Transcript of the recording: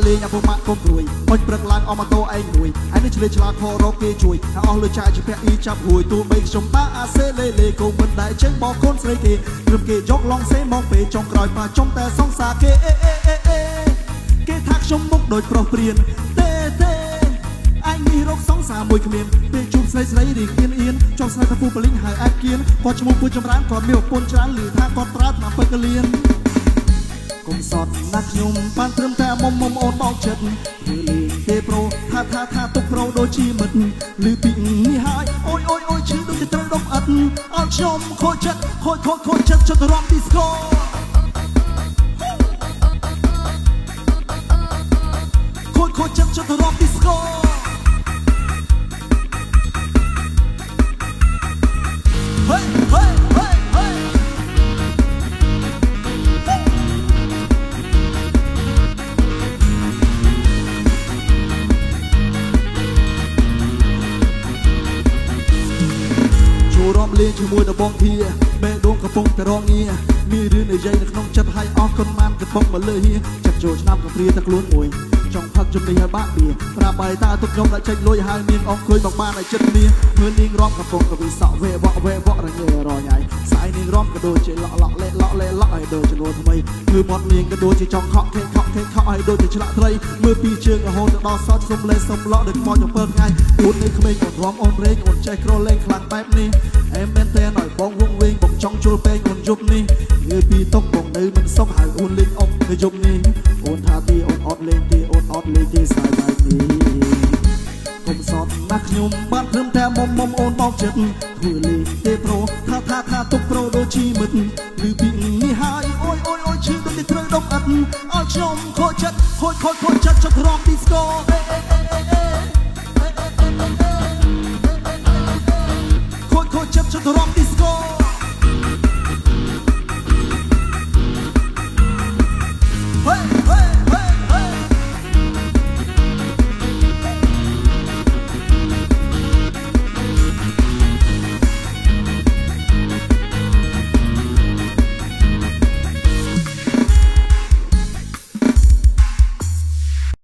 លេងអាពុកម៉ាក់កុំព្រួយអុញព្រឹកឡើងអស់ម៉ូតូឯងមួយឯនេះឆ្លេឆ្លាតខរកគេជួយអស់លើចាយជាពាក់អ៊ីចាប់ហួយទូបីខ្ញុំតាអាសេលេលេកុំមិនដែរចេញបោកកូនស្រីគេព្រមគេយកឡងសេមកពេលចុងក្រោយប៉ាចំតែសង្សារគេគេថាខ្ញុំមុខដូចប្រុសព្រានទេអញនេះរកសង្សារមួយគ្មានពេលជួបស្រីរីគៀនអៀនចង់ស្នេហ៍ថាពូបលីងហើយអាចគៀនគាត់ឈ្មោះពូចម្រើនគាត់មានប្រពន្ធច្រើនឮថាគាត់ប្រើថ្នាំពេកលៀនកុំសត់ណាស់ខ្ញុំបានត្រឹមតែមុំអូនបោកចិត្តធ្វើលេងទេប្រូថាទុកប្រូដូចជាមិត្តឮពីនេះហើយអូយឈឺដូចជាត្រូវដុំអិតអត់ខ្ញុំខូចចិត្តខូចចិត្តចុះទៅរំឌីស្កូខូចចិត្តចុះទៅរំឌីស្កូរំលេងជាមួយដបងធាបេះដូងកំពុងតែរងាមានរឿងនិយាយនៅក្នុងចិត្តឲ្យអស់កុនបានកំពុងមកលើហៀចិត្តចូលឆ្នាំកំព្រាតែខ្លួនមួយចង់ផឹកជំនីឲ្យបាក់បៀប្រាប់បាយតាទុកខ្ញុំដាក់ចេញលុយហើយមានអងឃើញមកបានឲ្យចិត្តគ្នាមើលនាងរំកំពុងកវីសក់វេវក់រញ៉េរញ៉ៃស្អែកនាងរំក៏ដូចជាលក់លេឲ្យដូចចំនួនថ្មីមើលមាត់នាងក៏ដូចជាចង់ខក់ខក់ឲ្យដូចជាឆ្លាក់ត្រីមើលពីជើងរហូតដល់សតសុំលេសុំលក់ដូចខ្មោច7ថ្ងៃអួតនៅក្មេងអូនរំអូនរែងអូនចេះក្រលេងខ្លាំងបែបនេះអែមែនតែឲ្យបងវងវិញបងចង់ជុលពេកអូនយប់នេះងើពីតុកបងនៅមិនសុខហើយអូនលេងអុកនៅយប់នេះអូនថាទីអូនអត់លេងទីអូនអត់លេងទីស្អាតបែបនេះកុំសត់ណាស់ខ្ញុំបានព្រមតែមុំអូនបោកចិត្តធ្វើលេងទេប្រូថាទុកប្រូដូចជាមិត្តឬពីនេះហើយអូយឈឺដូចជាត្រូវដុំអិតអត់ខ្ញុំខូចចិត្តខូចចិត្តចុះរំឌីស្កូ